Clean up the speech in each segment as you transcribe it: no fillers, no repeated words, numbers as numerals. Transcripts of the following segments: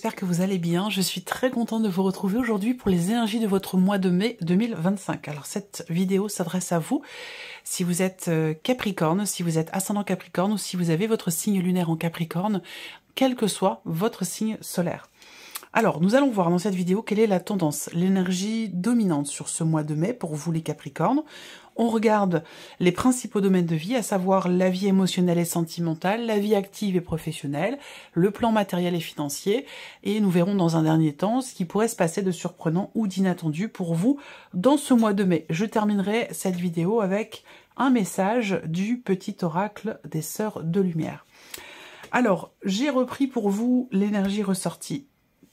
j'espère que vous allez bien. Je suis très contente de vous retrouver aujourd'hui pour les énergies de votre mois de mai 2025. Alors cette vidéo s'adresse à vous si vous êtes Capricorne, si vous êtes ascendant Capricorne ou si vous avez votre signe lunaire en Capricorne, quel que soit votre signe solaire. Alors, nous allons voir dans cette vidéo quelle est la tendance, l'énergie dominante sur ce mois de mai pour vous les Capricornes. On regarde les principaux domaines de vie, à savoir la vie émotionnelle et sentimentale, la vie active et professionnelle, le plan matériel et financier, et nous verrons dans un dernier temps ce qui pourrait se passer de surprenant ou d'inattendu pour vous dans ce mois de mai. Je terminerai cette vidéo avec un message du petit oracle des Sœurs de Lumière. Alors, j'ai repris pour vous l'énergie ressortie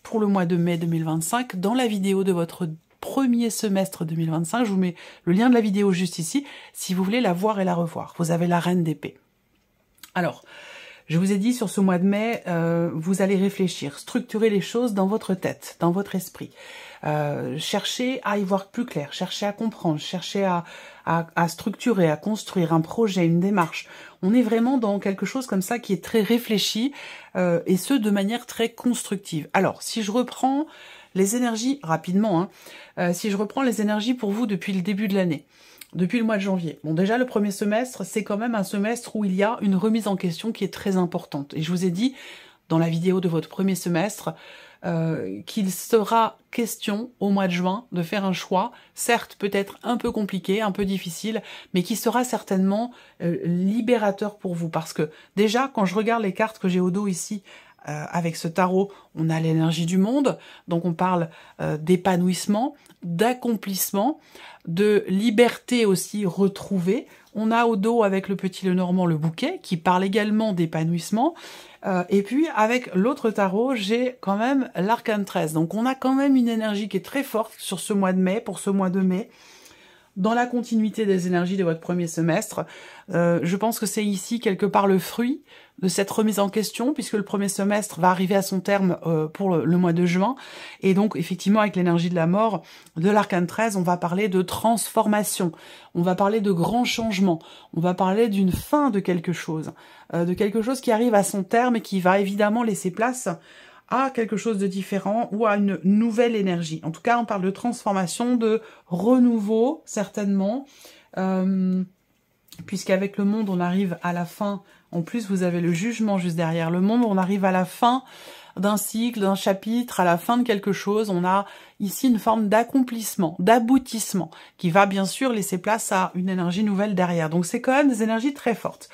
pour le mois de mai 2025 dans la vidéo de votre premier semestre 2025. Je vous mets le lien de la vidéo juste ici si vous voulez la voir et la revoir. Vous avez la reine d'épée. Alors, je vous ai dit sur ce mois de mai, vous allez réfléchir, structurer les choses dans votre tête, dans votre esprit. Cherchez à y voir plus clair, cherchez à comprendre, cherchez à structurer, à construire un projet, une démarche. On est vraiment dans quelque chose comme ça qui est très réfléchi et ce de manière très constructive. Alors, si je reprends les énergies rapidement, si je reprends les énergies pour vous depuis le début de l'année, depuis le mois de janvier. Bon, déjà, le premier semestre, c'est quand même un semestre où il y a une remise en question qui est très importante. Et je vous ai dit, dans la vidéo de votre premier semestre, qu'il sera question, au mois de juin, de faire un choix, certes, peut-être un peu compliqué, un peu difficile, mais qui sera certainement libérateur pour vous. Parce que, déjà, quand je regarde les cartes que j'ai au dos ici, avec ce tarot, on a l'énergie du monde, donc on parle d'épanouissement, d'accomplissement, de liberté aussi retrouvée. On a au dos avec le petit Lenormand le bouquet, qui parle également d'épanouissement. Et puis avec l'autre tarot, j'ai quand même l'arcane 13. Donc on a quand même une énergie qui est très forte sur ce mois de mai, pour ce mois de mai. Dans la continuité des énergies de votre premier semestre, je pense que c'est ici quelque part le fruit de cette remise en question, puisque le premier semestre va arriver à son terme pour le mois de juin. Et donc, effectivement, avec l'énergie de la mort de l'arcane 13, on va parler de transformation, on va parler de grands changements, on va parler d'une fin de quelque chose qui arrive à son terme et qui va évidemment laisser place à quelque chose de différent ou à une nouvelle énergie. En tout cas, on parle de transformation, de renouveau, certainement, puisqu'avec le monde, on arrive à la fin. En plus, vous avez le jugement juste derrière le monde. On arrive à la fin d'un cycle, d'un chapitre, à la fin de quelque chose. On a ici une forme d'accomplissement, d'aboutissement, qui va bien sûr laisser place à une énergie nouvelle derrière. Donc c'est quand même des énergies très fortes.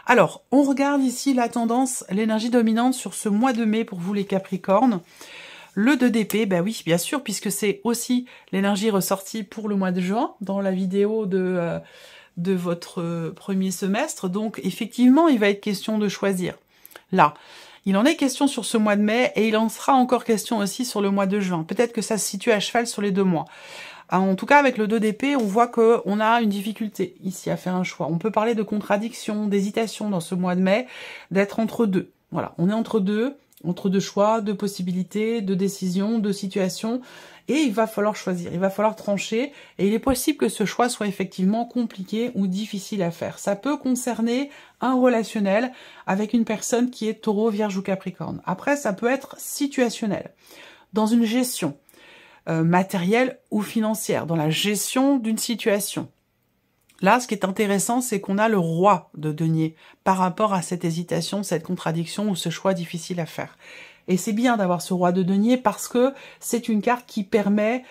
Alors, on regarde ici la tendance, l'énergie dominante sur ce mois de mai pour vous les Capricornes. Le 2 d'épée, ben oui, bien sûr, puisque c'est aussi l'énergie ressortie pour le mois de juin, dans la vidéo de votre premier semestre. Donc, effectivement, il va être question de choisir. Là, il en est question sur ce mois de mai et il en sera encore question aussi sur le mois de juin. Peut-être que ça se situe à cheval sur les 2 mois. En tout cas, avec le 2 d'épée, on voit qu'on a une difficulté ici à faire un choix. On peut parler de contradiction, d'hésitation dans ce mois de mai, d'être entre deux. Voilà, on est entre deux choix, deux possibilités, deux décisions, deux situations, et il va falloir choisir, il va falloir trancher, et il est possible que ce choix soit effectivement compliqué ou difficile à faire. Ça peut concerner un relationnel avec une personne qui est Taureau, Vierge ou Capricorne. Après, ça peut être situationnel, dans une gestion matérielle ou financière, dans la gestion d'une situation. Là, ce qui est intéressant, c'est qu'on a le roi de denier par rapport à cette hésitation, cette contradiction ou ce choix difficile à faire. Et c'est bien d'avoir ce roi de denier parce que c'est une carte qui permet,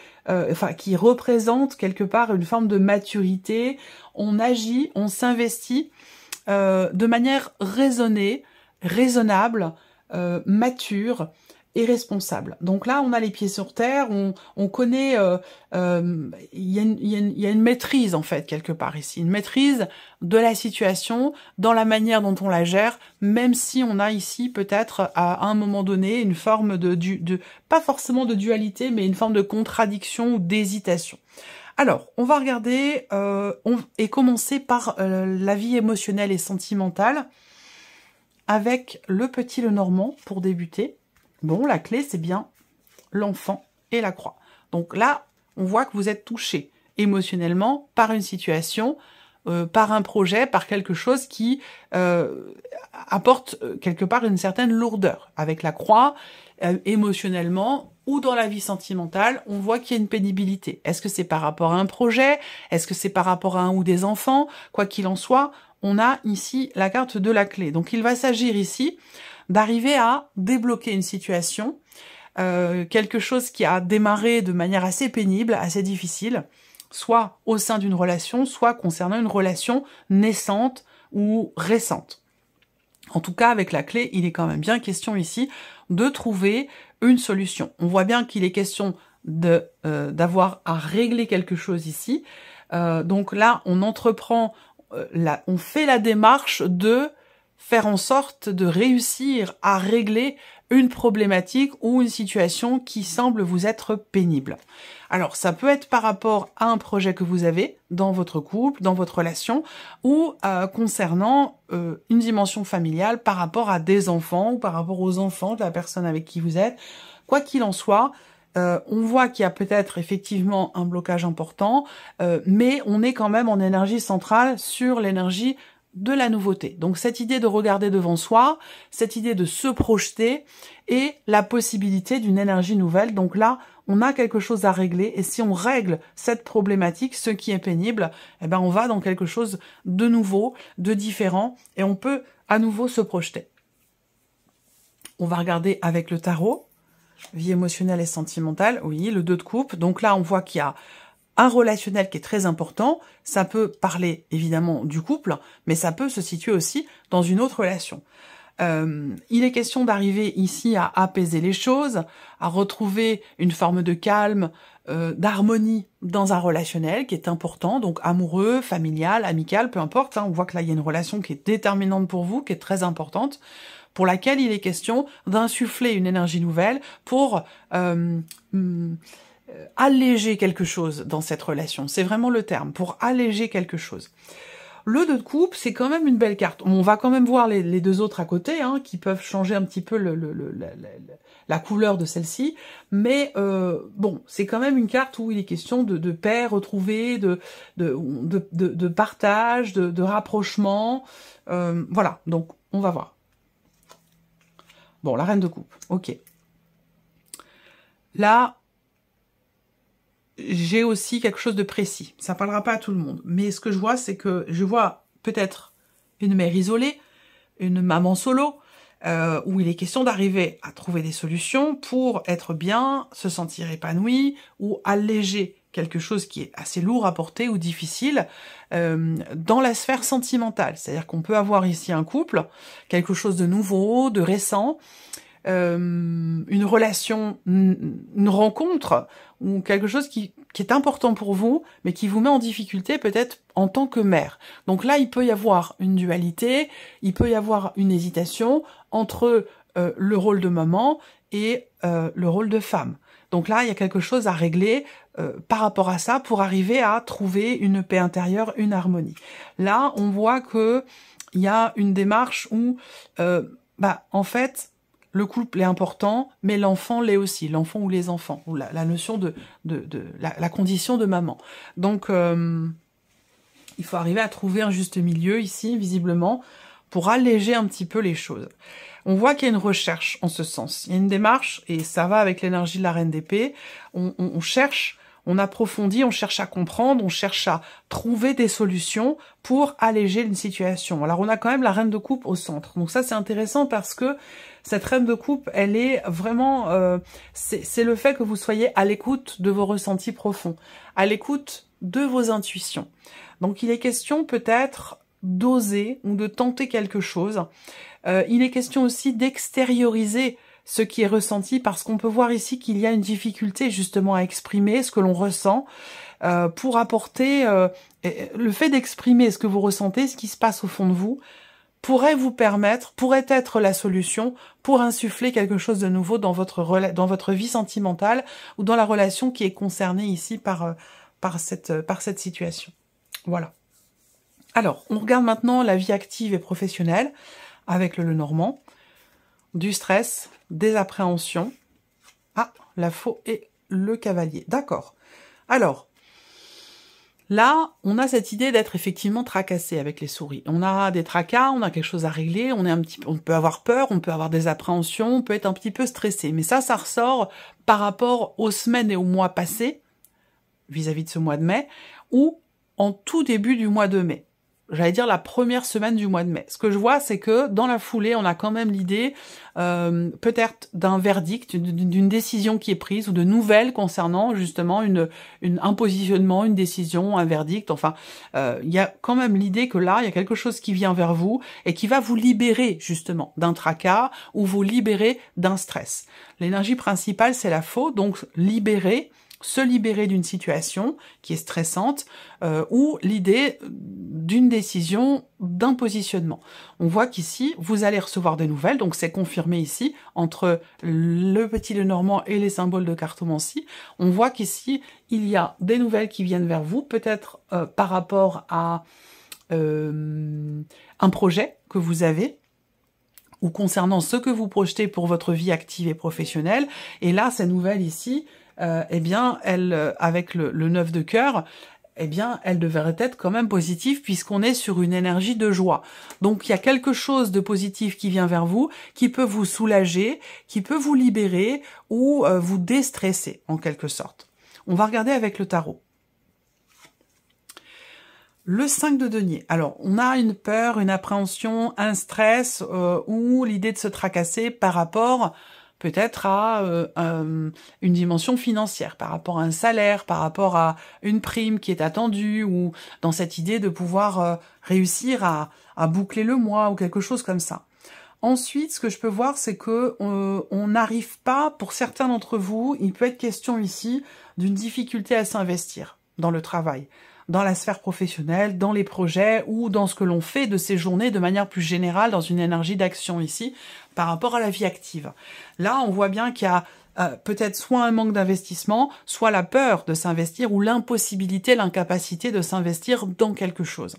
qui représente quelque part une forme de maturité. On agit, on s'investit de manière raisonnée, raisonnable, mature et responsable. Donc là, on a les pieds sur terre, on connaît, il y a une maîtrise en fait quelque part ici, une maîtrise de la situation, dans la manière dont on la gère, même si on a ici peut-être à un moment donné une forme de pas forcément de dualité, mais une forme de contradiction ou d'hésitation. Alors, on va regarder et commencer par la vie émotionnelle et sentimentale avec le petit Lenormand pour débuter. Bon, la clé, c'est bien l'enfant et la croix. Donc là, on voit que vous êtes touché émotionnellement par une situation, par un projet, par quelque chose qui apporte quelque part une certaine lourdeur. Avec la croix, émotionnellement ou dans la vie sentimentale, on voit qu'il y a une pénibilité. Est-ce que c'est par rapport à un projet? Est-ce que c'est par rapport à un ou des enfants? Quoi qu'il en soit, on a ici la carte de la clé. Donc il va s'agir ici d'arriver à débloquer une situation, quelque chose qui a démarré de manière assez pénible, assez difficile, soit au sein d'une relation, soit concernant une relation naissante ou récente. En tout cas, avec la clé, il est quand même bien question ici de trouver une solution. On voit bien qu'il est question d'avoir à régler quelque chose ici. Donc là, on entreprend, on fait la démarche de faire en sorte de réussir à régler une problématique ou une situation qui semble vous être pénible. Alors, ça peut être par rapport à un projet que vous avez dans votre couple, dans votre relation, ou concernant une dimension familiale par rapport à des enfants ou par rapport aux enfants de la personne avec qui vous êtes. Quoi qu'il en soit, on voit qu'il y a peut-être effectivement un blocage important, mais on est quand même en énergie centrale sur l'énergie de la nouveauté. Donc cette idée de regarder devant soi, cette idée de se projeter et la possibilité d'une énergie nouvelle. Donc là, on a quelque chose à régler et si on règle cette problématique, ce qui est pénible, eh ben on va dans quelque chose de nouveau, de différent et on peut à nouveau se projeter. On va regarder avec le tarot, vie émotionnelle et sentimentale, oui, le 2 de coupe. Donc là, on voit qu'il y a un relationnel qui est très important, ça peut parler évidemment du couple, mais ça peut se situer aussi dans une autre relation. Il est question d'arriver ici à apaiser les choses, à retrouver une forme de calme, d'harmonie dans un relationnel qui est important, donc amoureux, familial, amical, peu importe. On voit que là, il y a une relation qui est déterminante pour vous, qui est très importante, pour laquelle il est question d'insuffler une énergie nouvelle pour alléger quelque chose dans cette relation. C'est vraiment le terme, pour alléger quelque chose. Le 2 de coupe, c'est quand même une belle carte. On va quand même voir les 2 autres à côté, qui peuvent changer un petit peu la couleur de celle-ci. Mais bon, c'est quand même une carte où il est question de paix retrouvée, de partage, de rapprochement. Voilà, donc on va voir. Bon, la reine de coupe, ok. Là, j'ai aussi quelque chose de précis. Ça parlera pas à tout le monde. Mais ce que je vois, c'est que je vois peut-être une mère isolée, une maman solo, où il est question d'arriver à trouver des solutions pour être bien, se sentir épanoui ou alléger quelque chose qui est assez lourd à porter ou difficile dans la sphère sentimentale. C'est-à-dire qu'on peut avoir ici un couple, quelque chose de nouveau, de récent, une relation, une rencontre ou quelque chose qui est important pour vous, mais qui vous met en difficulté peut-être en tant que mère. Donc là, il peut y avoir une dualité, il peut y avoir une hésitation entre le rôle de maman et le rôle de femme. Donc là, il y a quelque chose à régler par rapport à ça pour arriver à trouver une paix intérieure, une harmonie. Là, on voit que il y a une démarche où, en fait, le couple est important, mais l'enfant l'est aussi, l'enfant ou les enfants, ou la notion de la condition de maman. Donc, il faut arriver à trouver un juste milieu ici, visiblement, pour alléger un petit peu les choses. On voit qu'il y a une recherche en ce sens. Il y a une démarche, et ça va avec l'énergie de la reine d'épée. On cherche, on approfondit, on cherche à comprendre, on cherche à trouver des solutions pour alléger une situation. Alors, on a quand même la reine de coupe au centre. Donc ça, c'est intéressant parce que cette reine de coupe, elle est vraiment... c'est le fait que vous soyez à l'écoute de vos ressentis profonds, à l'écoute de vos intuitions. Donc, il est question peut-être d'oser ou de tenter quelque chose. Il est question aussi d'extérioriser ce qui est ressenti, parce qu'on peut voir ici qu'il y a une difficulté justement à exprimer ce que l'on ressent, pour apporter le fait d'exprimer ce que vous ressentez, ce qui se passe au fond de vous, pourrait être la solution pour insuffler quelque chose de nouveau dans votre vie sentimentale ou dans la relation qui est concernée ici par cette situation. Voilà. Alors, on regarde maintenant la vie active et professionnelle avec le Lenormand. Du stress, des appréhensions. Ah, la faux et le cavalier. D'accord. Alors, Là, on a cette idée d'être effectivement tracassé avec les souris. On a des tracas, on a quelque chose à régler, on peut avoir peur, on peut avoir des appréhensions, on peut être un petit peu stressé. Mais ça ressort par rapport aux semaines et aux mois passés, vis-à-vis de ce mois de mai, ou en tout début du mois de mai. J'allais dire la première semaine du mois de mai. Ce que je vois, c'est que dans la foulée, on a quand même l'idée peut-être d'un verdict, d'une décision qui est prise, ou de nouvelles concernant justement un positionnement, une décision, un verdict. Enfin, il y a quand même l'idée que là, il y a quelque chose qui vient vers vous et qui va vous libérer justement d'un tracas ou vous libérer d'un stress. L'énergie principale, c'est la faux, donc se libérer d'une situation qui est stressante ou l'idée d'une décision, d'un positionnement. On voit qu'ici, vous allez recevoir des nouvelles, donc c'est confirmé ici, entre le petit Lenormand et les symboles de cartomancie. On voit qu'ici, il y a des nouvelles qui viennent vers vous, peut-être par rapport à un projet que vous avez, ou concernant ce que vous projetez pour votre vie active et professionnelle. Et là, ces nouvelles ici, eh bien, avec le 9 de cœur, eh bien, elle devrait être quand même positive puisqu'on est sur une énergie de joie. Donc, il y a quelque chose de positif qui vient vers vous, qui peut vous soulager, qui peut vous libérer ou vous déstresser, en quelque sorte. On va regarder avec le tarot. Le 5 de denier. Alors, on a une peur, une appréhension, un stress ou l'idée de se tracasser par rapport peut-être à une dimension financière, par rapport à un salaire, par rapport à une prime qui est attendue, ou dans cette idée de pouvoir réussir à boucler le mois, ou quelque chose comme ça. Ensuite, ce que je peux voir, c'est que on n'arrive pas, pour certains d'entre vous, il peut être question ici d'une difficulté à s'investir dans le travail, dans la sphère professionnelle, dans les projets ou dans ce que l'on fait de ces journées de manière plus générale, dans une énergie d'action ici, par rapport à la vie active. Là, on voit bien qu'il y a peut-être soit un manque d'investissement, soit la peur de s'investir ou l'impossibilité, l'incapacité de s'investir dans quelque chose.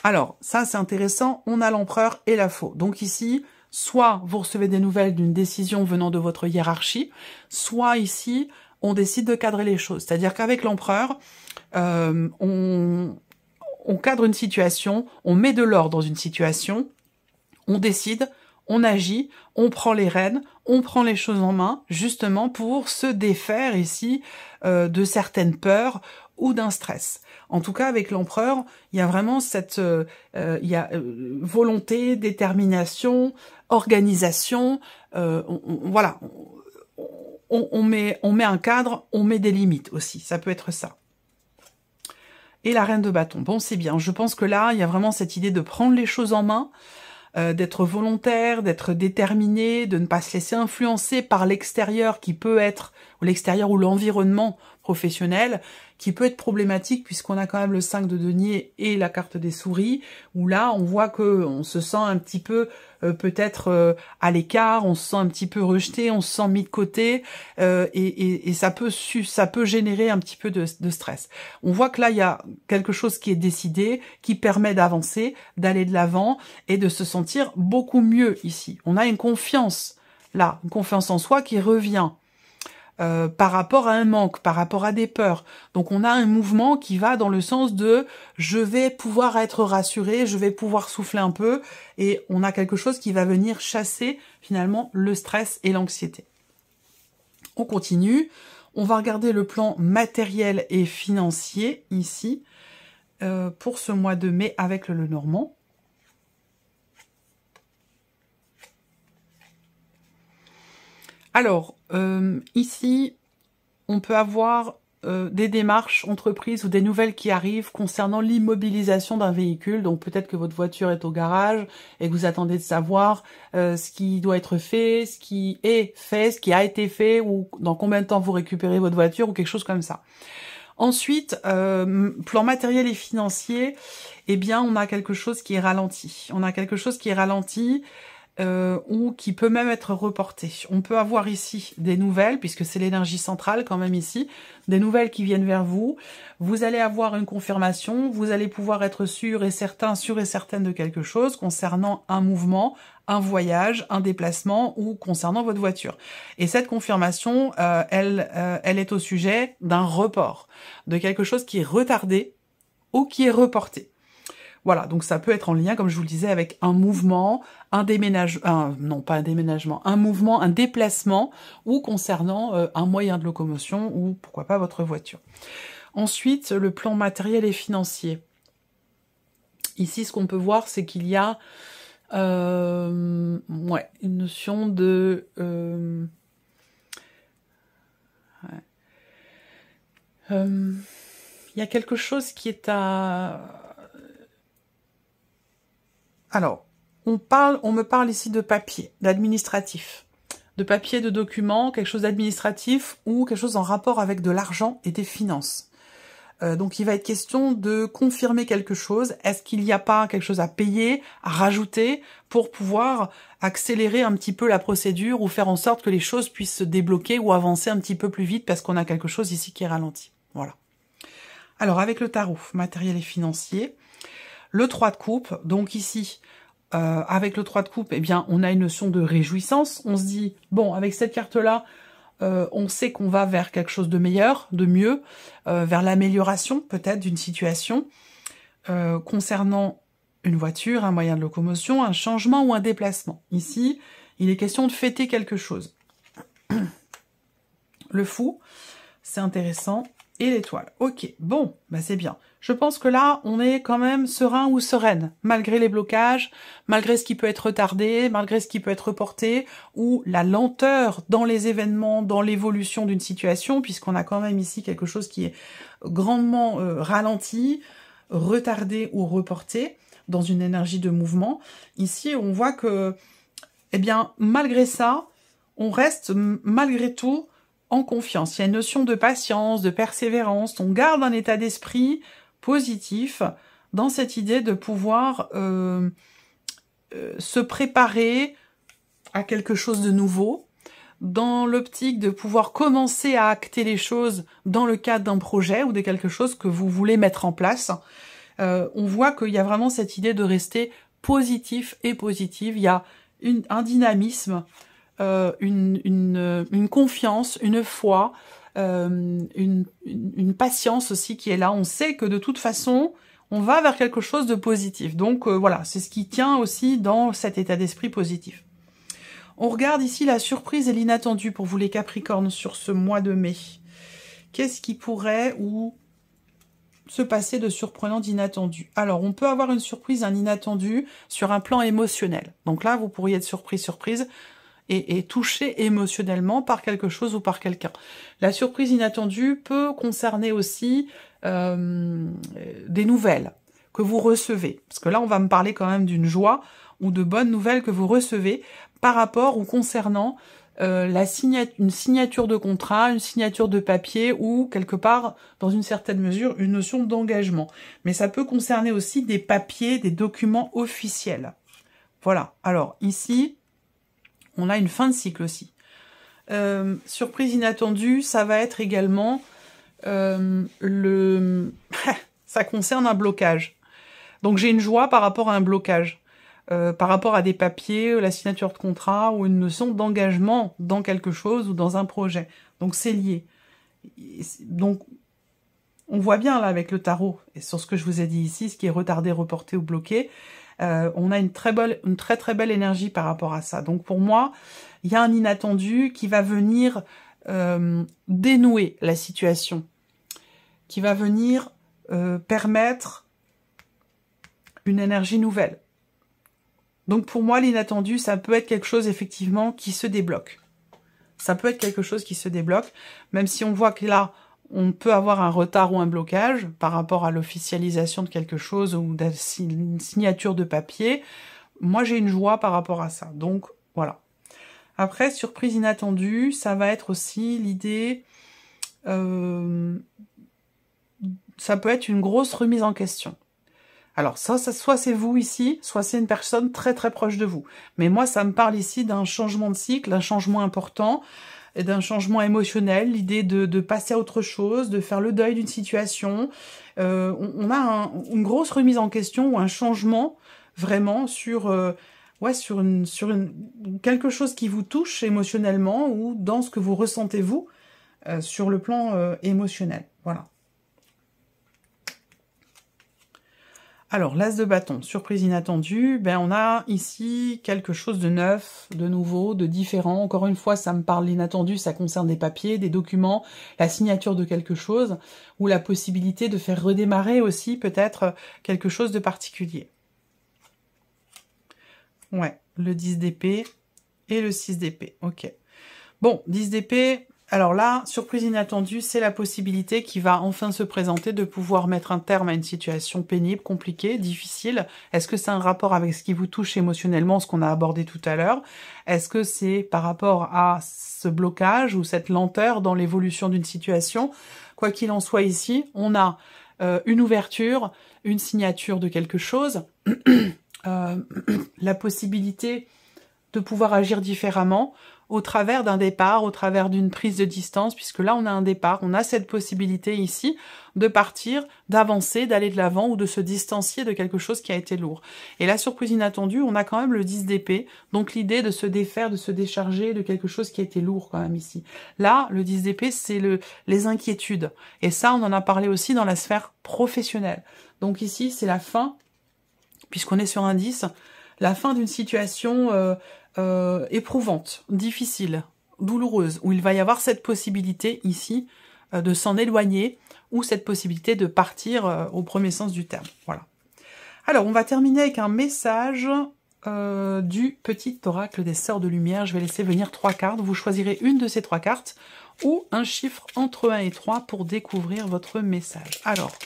Alors, ça c'est intéressant, on a l'empereur et la faux. Donc ici, soit vous recevez des nouvelles d'une décision venant de votre hiérarchie, soit ici, on décide de cadrer les choses. C'est-à-dire qu'avec l'empereur, on cadre une situation, on met de l'ordre dans une situation, on décide, on agit, on prend les rênes, on prend les choses en main, justement pour se défaire ici de certaines peurs ou d'un stress. En tout cas, avec l'empereur, il y a vraiment cette volonté, détermination, organisation, voilà. On met un cadre, on met des limites aussi, ça peut être ça. Et la reine de bâton, bon c'est bien, je pense que là, il y a vraiment cette idée de prendre les choses en main, d'être volontaire, d'être déterminé, de ne pas se laisser influencer par l'extérieur qui peut être, ou l'extérieur ou l'environnement professionnel, qui peut être problématique puisqu'on a quand même le 5 de denier et la carte des souris, où là on voit que on se sent un petit peu peut-être à l'écart, on se sent un petit peu rejeté, on se sent mis de côté et ça peut générer un petit peu de stress. On voit que là il y a quelque chose qui est décidé, qui permet d'avancer, d'aller de l'avant et de se sentir beaucoup mieux ici. On a une confiance là, une confiance en soi qui revient. Par rapport à un manque, par rapport à des peurs. Donc on a un mouvement qui va dans le sens de je vais pouvoir être rassuré, je vais pouvoir souffler un peu, et on a quelque chose qui va venir chasser finalement le stress et l'anxiété. On continue, on va regarder le plan matériel et financier ici pour ce mois de mai avec le Lenormand. Alors, ici, on peut avoir des démarches entreprises ou des nouvelles qui arrivent concernant l'immobilisation d'un véhicule. Donc peut-être que votre voiture est au garage et que vous attendez de savoir ce qui doit être fait, ce qui est fait, ce qui a été fait, ou dans combien de temps vous récupérez votre voiture, ou quelque chose comme ça. Ensuite, plan matériel et financier, eh bien, on a quelque chose qui est ralenti. On a quelque chose qui est ralenti ou qui peut même être reporté. On peut avoir ici des nouvelles, puisque c'est l'énergie centrale quand même ici, des nouvelles qui viennent vers vous. Vous allez avoir une confirmation, vous allez pouvoir être sûr et certaine de quelque chose concernant un mouvement, un voyage, un déplacement ou concernant votre voiture. Et cette confirmation, elle est au sujet d'un report, de quelque chose qui est retardé ou qui est reporté. Voilà, donc ça peut être en lien, comme je vous le disais, avec un mouvement, un déménagement, non pas un déménagement, un mouvement, un déplacement, ou concernant un moyen de locomotion, ou pourquoi pas votre voiture. Ensuite, le plan matériel et financier. Ici, ce qu'on peut voir, c'est qu'il y a une notion de... il y a quelque chose qui est à... Alors, on me parle ici de papier, d'administratif, de papier, de documents, quelque chose d'administratif ou quelque chose en rapport avec de l'argent et des finances. Donc il va être question de confirmer quelque chose. Est-ce qu'il n'y a pas quelque chose à payer, à rajouter pour pouvoir accélérer un petit peu la procédure ou faire en sorte que les choses puissent se débloquer ou avancer un petit peu plus vite parce qu'on a quelque chose ici qui est ralenti. Voilà. Alors avec le tarot, matériel et financier, le 3 de coupe, donc ici, avec le 3 de coupe, eh bien, on a une notion de réjouissance. On se dit, bon, avec cette carte-là, on sait qu'on va vers quelque chose de meilleur, de mieux, vers l'amélioration peut-être d'une situation, concernant une voiture, un moyen de locomotion, un changement ou un déplacement. Ici, il est question de fêter quelque chose. Le fou, c'est intéressant. Et l'étoile. Ok, bon, bah c'est bien. Je pense que là, on est quand même serein ou sereine, malgré les blocages, malgré ce qui peut être retardé, malgré ce qui peut être reporté, ou la lenteur dans les événements, dans l'évolution d'une situation, puisqu'on a quand même ici quelque chose qui est grandement ralenti, retardé ou reporté, dans une énergie de mouvement. Ici, on voit que, eh bien, malgré ça, on reste malgré tout en confiance. Il y a une notion de patience, de persévérance. On garde un état d'esprit positif dans cette idée de pouvoir se préparer à quelque chose de nouveau, dans l'optique de pouvoir commencer à acter les choses dans le cadre d'un projet ou de quelque chose que vous voulez mettre en place. On voit qu'il y a vraiment cette idée de rester positif et positive. Il y a un dynamisme, une confiance, une foi, une patience aussi qui est là. On sait que de toute façon, on va vers quelque chose de positif. Donc voilà, c'est ce qui tient aussi dans cet état d'esprit positif. On regarde ici la surprise et l'inattendu pour vous les Capricornes sur ce mois de mai. Qu'est-ce qui pourrait ou se passer de surprenant, d'inattendu? Alors, on peut avoir une surprise, un inattendu sur un plan émotionnel. Donc là, vous pourriez être surprise, et touché émotionnellement par quelque chose ou par quelqu'un. La surprise inattendue peut concerner aussi des nouvelles que vous recevez. Parce que là, on va me parler quand même d'une joie ou de bonnes nouvelles que vous recevez par rapport ou concernant une signature de contrat, une signature de papier ou quelque part, dans une certaine mesure, une notion d'engagement. Mais ça peut concerner aussi des papiers, des documents officiels. Voilà. Alors, ici, on a une fin de cycle aussi. Surprise inattendue, ça va être également ça concerne un blocage. Donc j'ai une joie par rapport à un blocage, par rapport à des papiers, la signature de contrat ou une notion d'engagement dans quelque chose ou dans un projet. Donc c'est lié. Donc on voit bien là avec le tarot, et sur ce que je vous ai dit ici, ce qui est retardé, reporté ou bloqué, on a une très belle énergie par rapport à ça. Donc pour moi, il y a un inattendu qui va venir dénouer la situation, qui va venir permettre une énergie nouvelle. Donc pour moi, l'inattendu, ça peut être quelque chose effectivement qui se débloque. Ça peut être quelque chose qui se débloque, même si on voit que là, on peut avoir un retard ou un blocage par rapport à l'officialisation de quelque chose ou d'une signature de papier. Moi, j'ai une joie par rapport à ça. Donc, voilà. Après, surprise inattendue, ça va être aussi l'idée... ça peut être une grosse remise en question. Alors ça soit c'est vous ici, soit c'est une personne très très proche de vous. Mais moi, ça me parle ici d'un changement de cycle, d'un changement important, et d'un changement émotionnel, l'idée de passer à autre chose, de faire le deuil d'une situation. On a une grosse remise en question ou un changement vraiment sur quelque chose qui vous touche émotionnellement ou dans ce que vous ressentez vous sur le plan émotionnel. Voilà. Alors, l'as de bâton, surprise inattendue, ben on a ici quelque chose de neuf, de nouveau, de différent. Encore une fois, ça me parle l'inattendu, ça concerne des papiers, des documents, la signature de quelque chose, ou la possibilité de faire redémarrer aussi peut-être quelque chose de particulier. Ouais, le 10 d'épée et le 6 d'épée, ok. Bon, 10 d'épée... Alors là, surprise inattendue, c'est la possibilité qui va enfin se présenter de pouvoir mettre un terme à une situation pénible, compliquée, difficile. Est-ce que c'est un rapport avec ce qui vous touche émotionnellement, ce qu'on a abordé tout à l'heure? Est-ce que c'est par rapport à ce blocage ou cette lenteur dans l'évolution d'une situation? Quoi qu'il en soit ici, on a une ouverture, une signature de quelque chose, la possibilité de pouvoir agir différemment, au travers d'un départ, au travers d'une prise de distance, puisque là on a un départ, on a cette possibilité ici de partir, d'avancer, d'aller de l'avant ou de se distancier de quelque chose qui a été lourd. Et la surprise inattendue, on a quand même le 10 d'épée, donc l'idée de se défaire, de se décharger de quelque chose qui a été lourd quand même ici. Là, le 10 d'épée, c'est les inquiétudes. Et ça, on en a parlé aussi dans la sphère professionnelle. Donc ici, c'est la fin, puisqu'on est sur un 10, la fin d'une situation... éprouvante, difficile, douloureuse, où il va y avoir cette possibilité ici de s'en éloigner ou cette possibilité de partir au premier sens du terme. Voilà. Alors, on va terminer avec un message du petit oracle des Sœurs de Lumière. Je vais laisser venir 3 cartes. Vous choisirez une de ces 3 cartes ou un chiffre entre 1 et 3 pour découvrir votre message. Alors,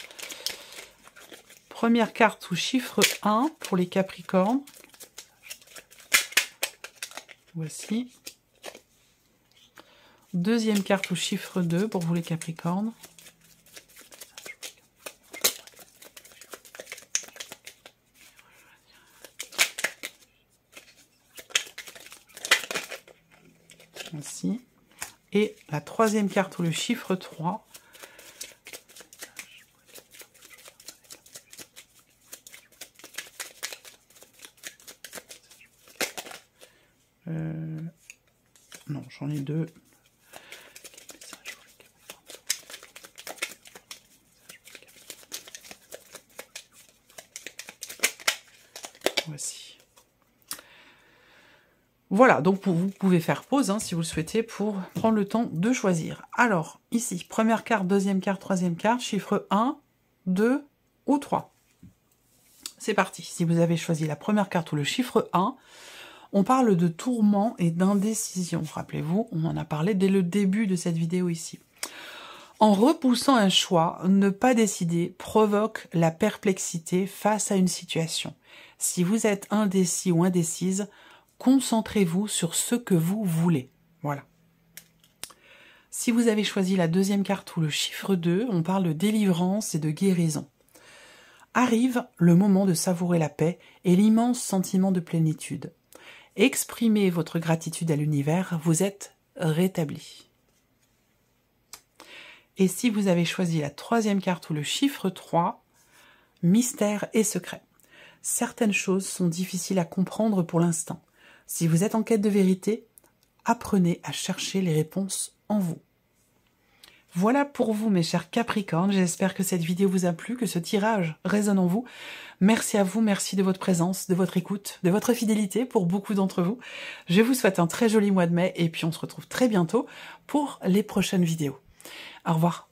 première carte sous chiffre 1 pour les Capricornes. Voici. Deuxième carte au chiffre 2 pour vous les Capricornes. Voici. Et la troisième carte ou le chiffre 3. Non, j'en ai 2. Voici. Voilà, donc vous pouvez faire pause hein, si vous le souhaitez pour prendre le temps de choisir. Alors, ici, première carte, deuxième carte, troisième carte, chiffre 1, 2 ou 3. C'est parti. Si vous avez choisi la première carte ou le chiffre 1, on parle de tourment et d'indécision. Rappelez-vous, on en a parlé dès le début de cette vidéo ici. En repoussant un choix, ne pas décider provoque la perplexité face à une situation. Si vous êtes indécis ou indécise, concentrez-vous sur ce que vous voulez. Voilà. Si vous avez choisi la deuxième carte ou le chiffre 2, on parle de délivrance et de guérison. Arrive le moment de savourer la paix et l'immense sentiment de plénitude. Exprimez votre gratitude à l'univers, vous êtes rétabli. Et si vous avez choisi la troisième carte ou le chiffre 3, mystère et secret. Certaines choses sont difficiles à comprendre pour l'instant. Si vous êtes en quête de vérité, apprenez à chercher les réponses en vous. Voilà pour vous mes chers Capricornes, j'espère que cette vidéo vous a plu, que ce tirage résonne en vous. Merci à vous, merci de votre présence, de votre écoute, de votre fidélité pour beaucoup d'entre vous. Je vous souhaite un très joli mois de mai et puis on se retrouve très bientôt pour les prochaines vidéos. Au revoir.